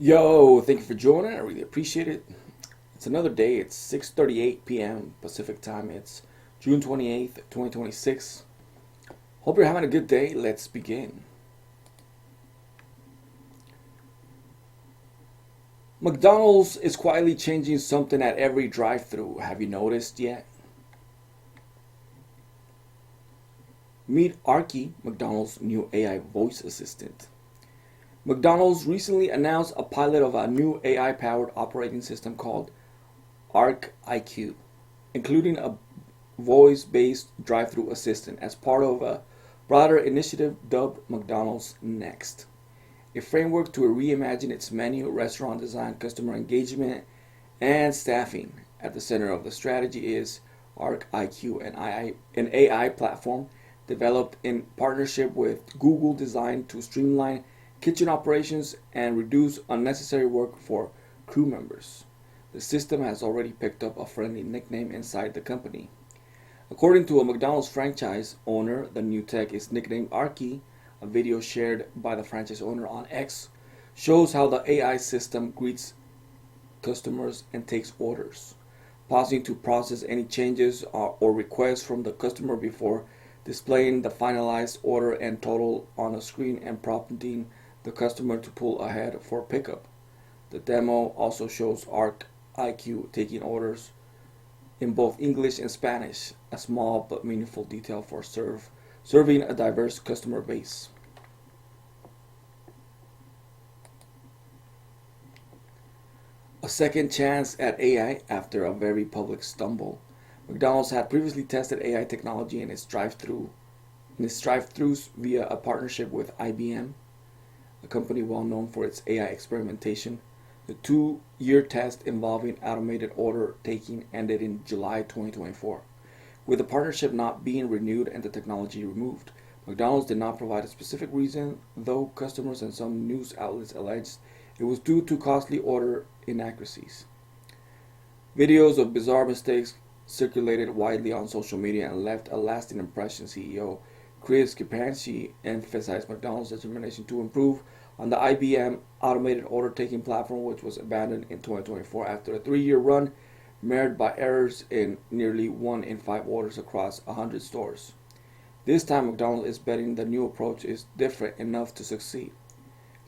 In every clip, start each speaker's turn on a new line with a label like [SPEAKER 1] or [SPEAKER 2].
[SPEAKER 1] Yo, thank you for joining. I really appreciate it. It's another day. It's 6:38 p.m. Pacific time. It's June 28th, 2026. Hope you're having a good day. Let's begin. McDonald's is quietly changing something at every drive-thru. Have you noticed yet? Meet Arky, McDonald's new AI voice assistant. McDonald's recently announced a pilot of a new AI-powered operating system called Arc IQ, including a voice-based drive-thru assistant as part of a broader initiative dubbed McDonald's Next, a framework to reimagine its menu, restaurant design, customer engagement, and staffing. At the center of the strategy is Arc IQ, an AI platform developed in partnership with Google designed to streamline kitchen operations and reduce unnecessary work for crew members. The system has already picked up a friendly nickname inside the company. According to a McDonald's franchise owner, the new tech is nicknamed Arky. A video shared by the franchise owner on X shows how the AI system greets customers and takes orders, pausing to process any changes or requests from the customer before displaying the finalized order and total on a screen and prompting the customer to pull ahead for pickup. The demo also shows Arc IQ taking orders in both English and Spanish, a small but meaningful detail for serving a diverse customer base. A second chance at AI after a very public stumble. McDonald's had previously tested AI technology in its drive-thrus via a partnership with IBM, a company well known for its AI experimentation. The 2-year test involving automated order taking ended in July 2024, with the partnership not being renewed and the technology removed. McDonald's did not provide a specific reason, though customers and some news outlets alleged it was due to costly order inaccuracies. Videos of bizarre mistakes circulated widely on social media and left a lasting impression. CEO Chris Kipanchi emphasized McDonald's determination to improve on the IBM automated order taking platform, which was abandoned in 2024 after a 3-year run marred by errors in nearly 1 in 5 orders across 100 stores. This time, McDonald's is betting the new approach is different enough to succeed.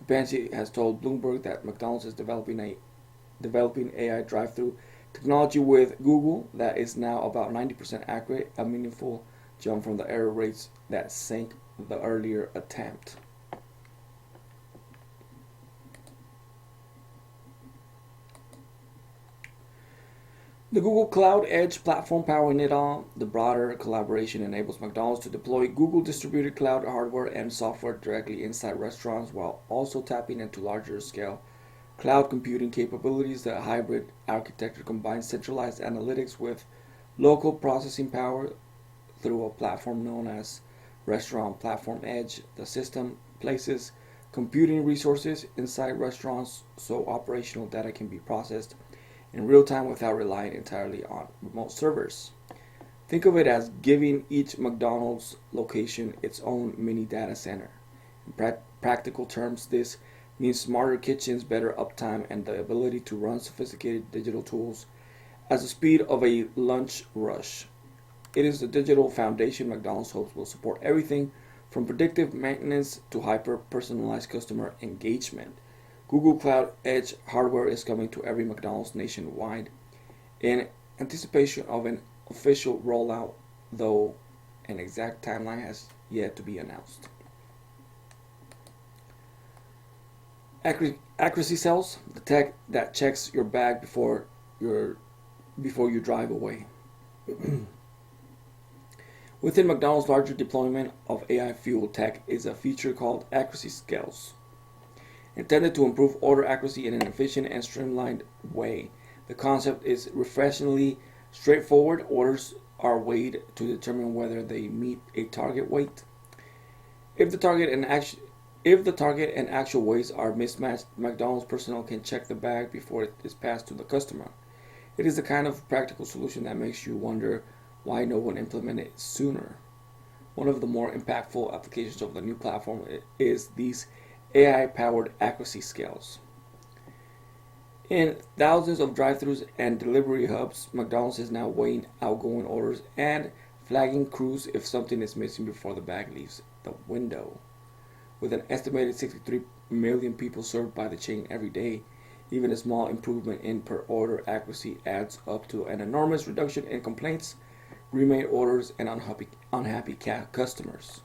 [SPEAKER 1] Kipanchi has told Bloomberg that McDonald's is developing AI drive-thru technology with Google that is now about 90% accurate, a meaningful jump from the error rates that sank the earlier attempt. The Google Cloud Edge platform powering it all, the broader collaboration enables McDonald's to deploy Google distributed cloud hardware and software directly inside restaurants while also tapping into larger scale cloud computing capabilities. The hybrid architecture combines centralized analytics with local processing power through a platform known as Restaurant Platform Edge. The system places computing resources inside restaurants so operational data can be processed in real time without relying entirely on remote servers. Think of it as giving each McDonald's location its own mini data center. In practical terms, this means smarter kitchens, better uptime, and the ability to run sophisticated digital tools at the speed of a lunch rush. It is the digital foundation McDonald's hopes will support everything from predictive maintenance to hyper-personalized customer engagement. Google Cloud Edge hardware is coming to every McDonald's nationwide in anticipation of an official rollout, though an exact timeline has yet to be announced. Accuracy cells, the tech that checks your bag before you drive away. Within McDonald's larger deployment of AI-fueled tech is a feature called accuracy scales, intended to improve order accuracy in an efficient and streamlined way. The concept is refreshingly straightforward. Orders are weighed to determine whether they meet a target weight. If the target and actual weights are mismatched, McDonald's personnel can check the bag before it is passed to the customer. It is the kind of practical solution that makes you wonder why no one implemented it sooner. One of the more impactful applications of the new platform is these AI-powered accuracy scales. In thousands of drive-thrus and delivery hubs, McDonald's is now weighing outgoing orders and flagging crews if something is missing before the bag leaves the window. With an estimated 63 million people served by the chain every day, even a small improvement in per order accuracy adds up to an enormous reduction in complaints, remade orders, and unhappy customers.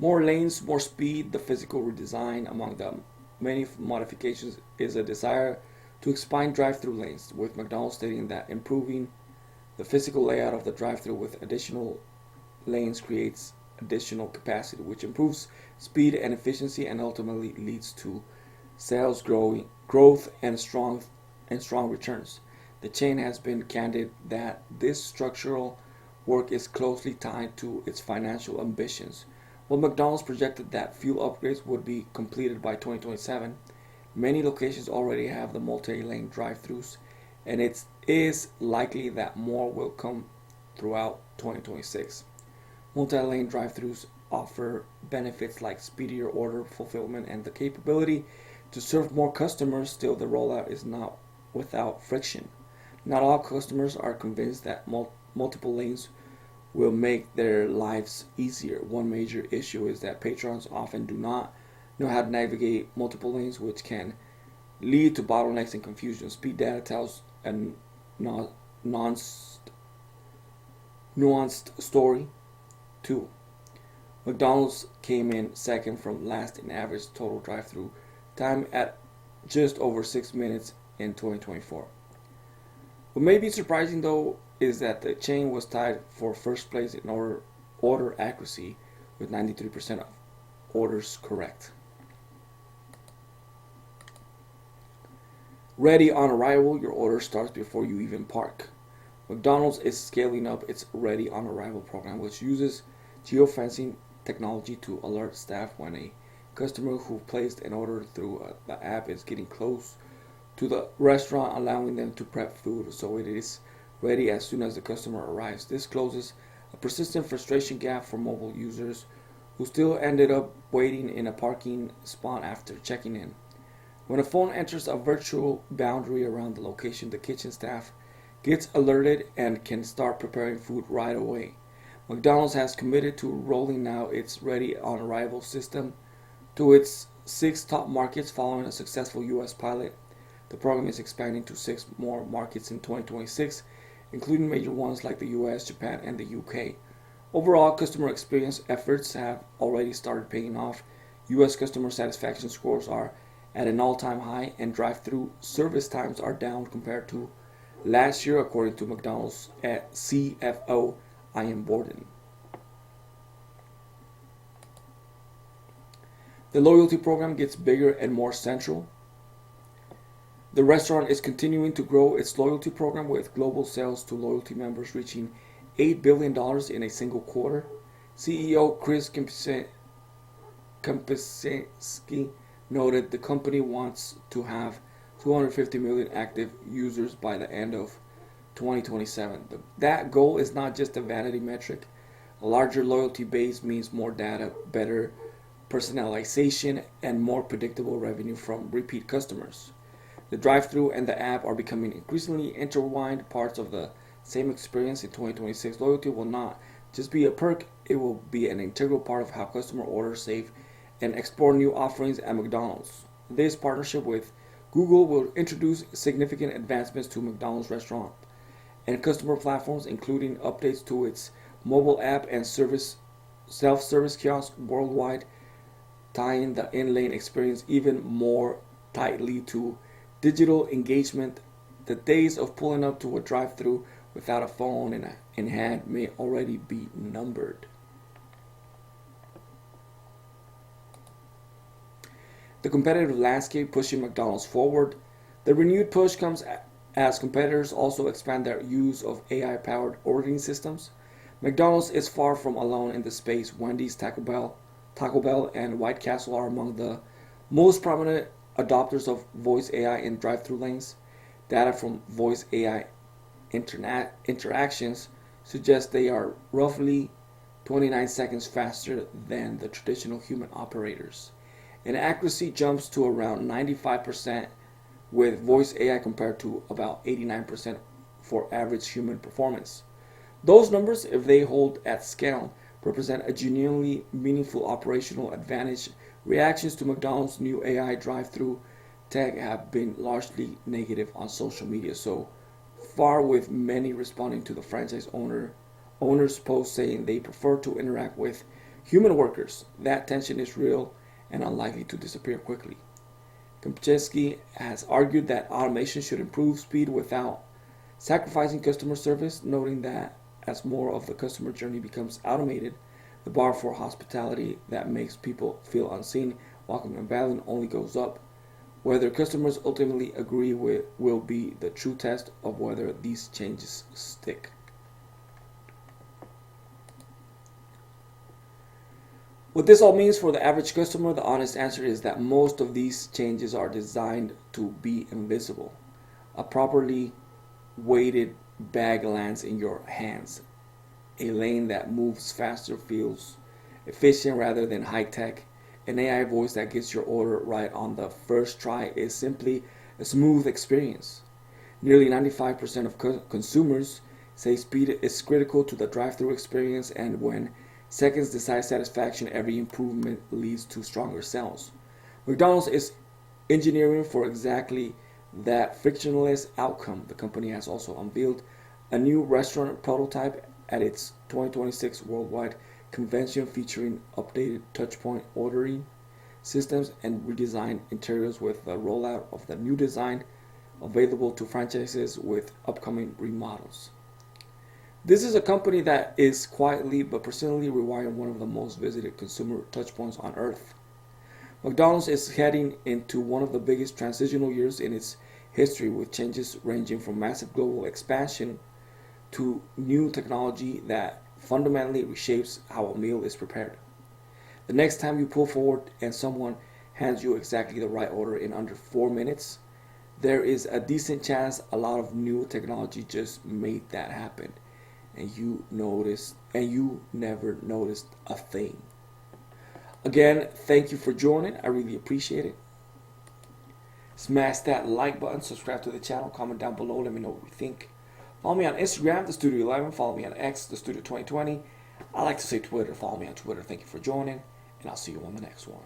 [SPEAKER 1] More lanes, more speed, the physical redesign. Among the many modifications is a desire to expand drive-thru lanes, with McDonald's stating that improving the physical layout of the drive-thru with additional lanes creates additional capacity, which improves speed and efficiency and ultimately leads to sales growth and strong returns. The chain has been candid that this structural work is closely tied to its financial ambitions. While McDonald's projected that fuel upgrades would be completed by 2027, many locations already have the multi-lane drive-thrus, and it is likely that more will come throughout 2026. Multi-lane drive-thrus offer benefits like speedier order fulfillment and the capability to serve more customers. Still, the rollout is not without friction. Not all customers are convinced that multiple lanes will make their lives easier. One major issue is that patrons often do not know how to navigate multiple lanes, which can lead to bottlenecks and confusion. Speed data tells a nuanced story. 2. McDonald's came in second from last in average total drive-thru time at just over 6 minutes in 2024. What may be surprising though is that the chain was tied for first place in order accuracy with 93% of orders correct. Ready on arrival, your order starts before you even park. McDonald's is scaling up its Ready on Arrival program, which uses geofencing technology to alert staff when a customer who placed an order through the app is getting close to the restaurant, allowing them to prep food so it is ready as soon as the customer arrives. This closes a persistent frustration gap for mobile users who still ended up waiting in a parking spot after checking in. When a phone enters a virtual boundary around the location, the kitchen staff gets alerted and can start preparing food right away. McDonald's has committed to rolling out its Ready on Arrival system to its 6 top markets following a successful U.S. pilot. The program is expanding to 6 more markets in 2026, including major ones like the US, Japan, and the UK. Overall, customer experience efforts have already started paying off. US customer satisfaction scores are at an all-time high, and drive-thru service times are down compared to last year, according to McDonald's CFO Ian Borden. The loyalty program gets bigger and more central. The restaurant is continuing to grow its loyalty program, with global sales to loyalty members reaching $8 billion in a single quarter. CEO Chris Kempczynski noted the company wants to have 250 million active users by the end of 2027. That goal is not just a vanity metric. A larger loyalty base means more data, better personalization, and more predictable revenue from repeat customers. The drive-thru and the app are becoming increasingly intertwined parts of the same experience. In 2026, loyalty will not just be a perk, it will be an integral part of how customers order, save, and explore new offerings at McDonald's. This partnership with Google will introduce significant advancements to McDonald's restaurant and customer platforms, including updates to its mobile app and self-service kiosk worldwide, tying the in-lane experience even more tightly to digital engagement. The days of pulling up to a drive-thru without a phone in hand may already be numbered. The competitive landscape pushing McDonald's forward. The renewed push comes as competitors also expand their use of AI-powered ordering systems. McDonald's is far from alone in the space. Wendy's, Taco Bell, and White Castle are among the most prominent adopters of voice AI in drive-thru lanes. Data from voice AI interactions suggests they are roughly 29 seconds faster than the traditional human operators. and accuracy jumps to around 95% with voice AI compared to about 89% for average human performance. Those numbers, if they hold at scale, represent a genuinely meaningful operational advantage. Reactions to McDonald's new AI drive-thru tech have been largely negative on social media so far, with many responding to the owner's post saying they prefer to interact with human workers. That tension is real and unlikely to disappear quickly. Kempczewski has argued that automation should improve speed without sacrificing customer service, noting that as more of the customer journey becomes automated, the bar for hospitality that makes people feel unseen, welcome, and valued only goes up. Whether customers ultimately agree with will be the true test of whether these changes stick. What this all means for the average customer, the honest answer is that most of these changes are designed to be invisible. A properly weighted bag lands in your hands. A lane that moves faster feels efficient rather than high tech. An AI voice that gets your order right on the first try is simply a smooth experience. Nearly 95% of consumers say speed is critical to the drive-thru experience, and when seconds decide satisfaction, every improvement leads to stronger sales. McDonald's is engineering for exactly that frictionless outcome. The company has also unveiled a new restaurant prototype at its 2026 worldwide convention featuring updated touchpoint ordering systems and redesigned interiors, with the rollout of the new design available to franchises with upcoming remodels. This is a company that is quietly but persistently rewiring one of the most visited consumer touchpoints on earth. McDonald's is heading into one of the biggest transitional years in its history, with changes ranging from massive global expansion to new technology that fundamentally reshapes how a meal is prepared. The next time you pull forward and someone hands you exactly the right order in under 4 minutes, there is a decent chance a lot of new technology just made that happen and you never noticed a thing. Again, thank you for joining. I really appreciate it. Smash that like button, subscribe to the channel, comment down below, let me know what you think. Follow me on Instagram, the Studio 11. Follow me on X, the Studio 2020. I like to say Twitter. Follow me on Twitter. Thank you for joining, and I'll see you on the next one.